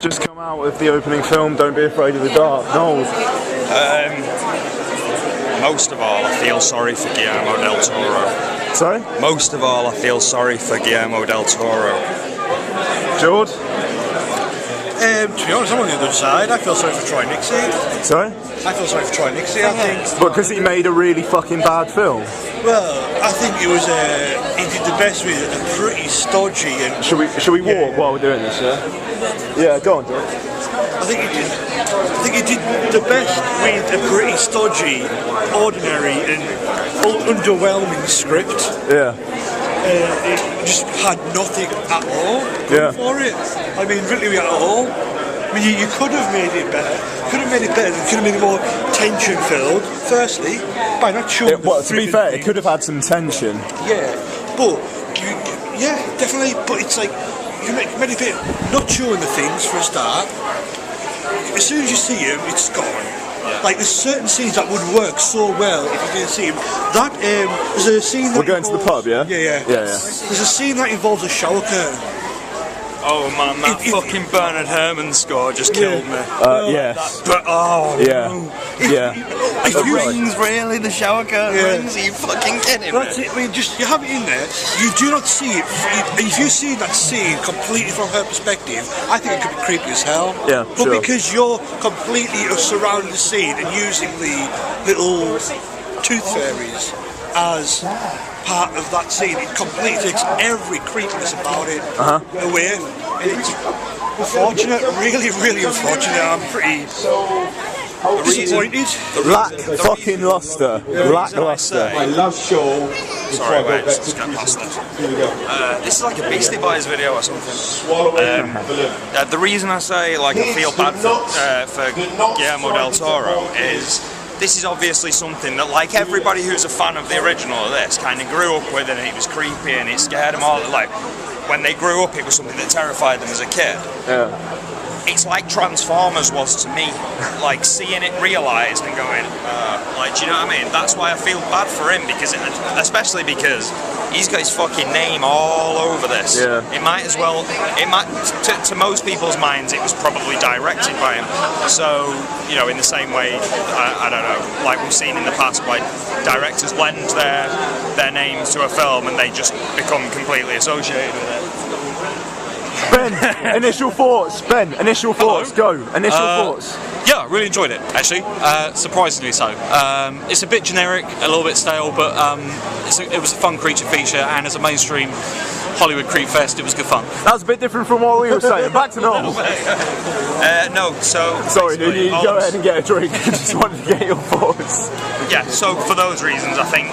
Just come out with the opening film, Don't Be Afraid of the Dark. Noel. Most of all, I feel sorry for Guillermo del Toro. Sorry? Most of all, I feel sorry for Guillermo del Toro. George? To be honest, I'm on the other side. I feel sorry for Troy Nixie. Sorry? I feel sorry for Troy Nixie, I think. But because he made a really fucking bad film? Well, I think it was he did the best with a pretty stodgy and... Should we walk while we're doing this, yeah? Yeah, go on, George. I think he did the best with a pretty stodgy, ordinary and underwhelming script. Yeah. It just had nothing at all going for it. I mean, really at all. I mean, you could have made it better. Could have made it better. Could have made it more tension-filled. Firstly, by not showing. Well, to be fair, it could have had some tension. Yeah, but yeah, definitely. But it's like you made it a bit not showing the things for a start. As soon as you see him, it's gone. Yeah. Like there's certain scenes that would work so well if you didn't see him. That there's a scene that we're going to the pub, yeah? Yeah. There's a scene that involves a shower curtain. Oh man, that fucking Bernard Herrmann score just killed me. Yes. But no. If the rings really, the shower curtain rings, are you fucking kidding me? That's it, I mean, just, you have it in there, you do not see it, if you see that scene completely from her perspective, I think it could be creepy as hell. Yeah, but because you're completely surrounding the scene and using the little tooth fairies as part of that scene, it completely takes every creepiness about it away. And it's unfortunate, really unfortunate. I'm pretty disappointed. Fucking luster. Lackluster. I love show. Sorry, wait, let's get past this. This is like a Beastie Boys video or something. The reason I say like I feel bad for Guillermo del Toro is this is obviously something that, like everybody who's a fan of the original of this, kind of grew up with, and it was creepy and it scared them all. Like when they grew up, it was something that terrified them as a kid. Yeah. It's like Transformers was to me, like seeing it realised and going, like, do you know what I mean? That's why I feel bad for him, because especially because he's got his fucking name all over this. Yeah. It might as well, to most people's minds, it was probably directed by him. So, you know, in the same way, I don't know, like we've seen in the past, like directors lend their names to a film and they just become completely associated with it. Ben, initial thoughts. Ben, initial thoughts. Go. Initial thoughts. Yeah, I really enjoyed it, actually. Surprisingly so. It's a bit generic, a little bit stale, but it was a fun creature feature, and as a mainstream Hollywood creep fest, it was good fun. That was a bit different from what we were saying. Back to Noel. No, so... Sorry, dude, you go ahead and get a drink. I just wanted to get your thoughts. Yeah, so for those reasons, I think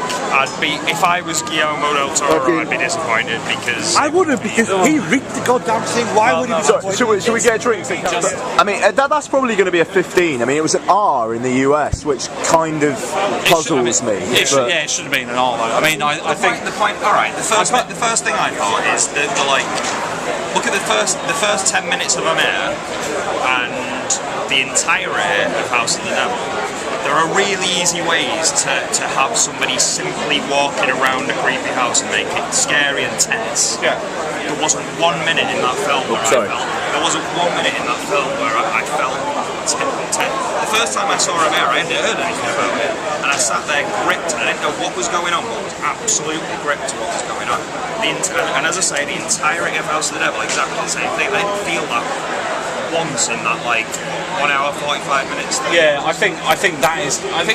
if I was Guillermo del Toro, I'd be disappointed because... I wouldn't, because he ripped the goddamn thing. Why would he be disappointed? Should we get a drink? I mean, that's probably going to be a 15. I mean, it was an R in the US, which kind of puzzles me. It should have been an R, though. I mean, I think... Alright, the first thing I thought is that look at the first 10 minutes of a minute and the entirety of House of the Devil. There are really easy ways to have somebody simply walking around a creepy house and make it scary and tense. Yeah. There wasn't 1 minute in that film where there wasn't 1 minute in that film where I felt tense. The first time I saw him there, I hadn't heard anything about it, and I sat there gripped. I didn't know what was going on, but I was absolutely gripped to what was going on. And as I say, the entirety of House of the Devil, exactly the same thing. I didn't feel that once in that 1 hour 45 minutes thing. Yeah, I think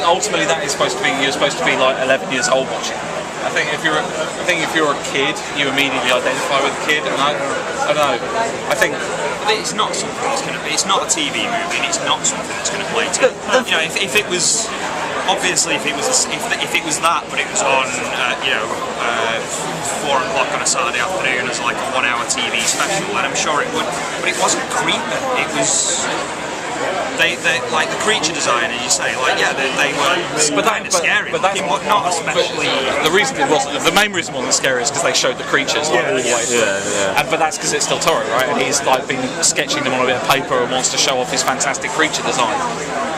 ultimately that is supposed to be, you're supposed to be like 11 years old watching. I think if you're a kid, you immediately identify with the kid, and I don't know. I think it's not something that's going to be. It's not a TV movie, and it's not something that's going to play to. You know, if it was. Obviously, if it was that, but it was on, 4 o'clock on a Saturday afternoon as like a 1 hour TV special, and I'm sure it would. But it wasn't creepy. It was they like the creature design, as you say, like they were kind of scary, but not especially. The reason it wasn't, the main reason it wasn't scary is because they showed the creatures like all the way through. And but that's because it's Del Toro, right? And he's like been sketching them on a bit of paper and wants to show off his fantastic creature design,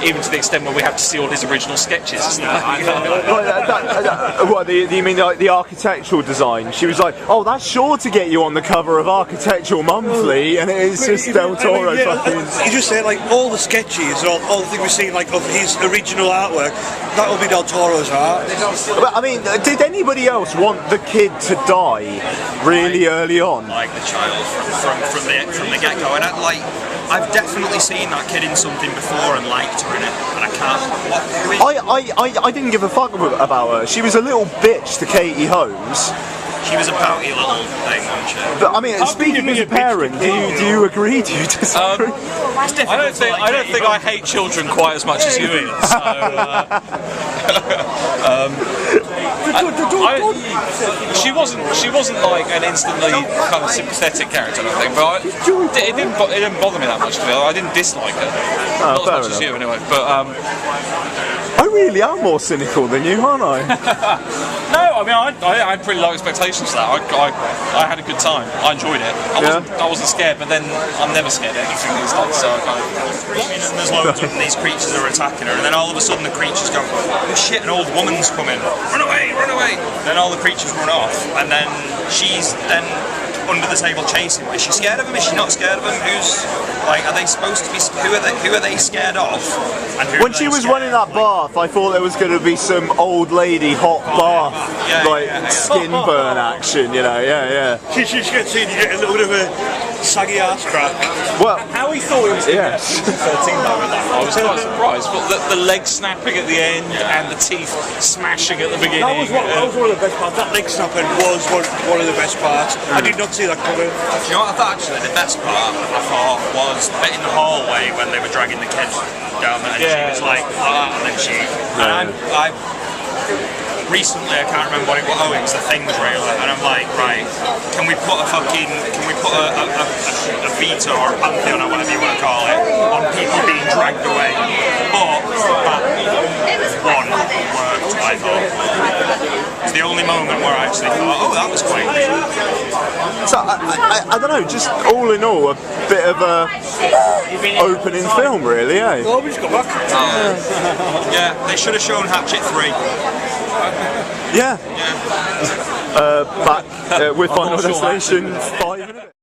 even to the extent where we have to see all his original sketches. What, you mean like the architectural design? She was like, oh, that's sure to get you on the cover of Architectural Monthly, and it is just Del Toro fucking... You just say, like, all the sketches, all the things we've seen, like, of his original artwork, that will be Del Toro's art. But, I mean, did anybody else want the kid to die really early on? Like the child from the get-go, and I've definitely seen that kid in something before and liked her in it, and I can't... I didn't give a fuck about her. She was a little bitch to Katie Holmes. She was a pouty little thing, wasn't she? But I mean, speaking as a parent, do you agree? Do you disagree? I don't think I hate children quite as much as you, Ian. So, she wasn't like an instantly kind of sympathetic character, I think. But it didn't bother me that much. To me, I didn't dislike her, not as much as you, anyway. But I really am more cynical than you, aren't I? No, I mean I had pretty low expectations for that. I had a good time. I enjoyed it. I wasn't scared, but then I'm never scared of anything these days. So I kind of. There's loads of these creatures are attacking her, and then all of a sudden the creatures go, oh shit, an old woman's coming. Run away, run away. Then all the creatures run off, and then she's then under the table chasing. Is she scared of him? Is she not scared of him? Are they supposed to be? Who are they scared of? And when she was running that bath, I thought there was going to be some old lady hot bath, skin burn action. You know, She gets in, you get a little bit of a saggy ass crack. Well, how he thought it was PG-13 though with that. I was quite surprised. But the leg snapping at the end and the teeth smashing at the beginning. That was one of the best parts. That leg snapping was one of the best parts. I did not see that coming. Do you know what I thought actually? The best part I thought was the bit in the hallway when they were dragging the kid down there, and she was like, and then she. And I recently, I can't remember what it was. Oh, it was the Thing trailer, and I'm like, right, can we put a veto or a pantheon or whatever you want to call it on people being dragged away? But that one worked, I thought. It's the only moment where I actually thought, oh, that was quite good. So I don't know, just all in all, a bit of a opening film, really, eh? Oh, we just got back. Yeah, they should have shown Hatchet 3. Yeah. Back with Final Destination 5 in a bit.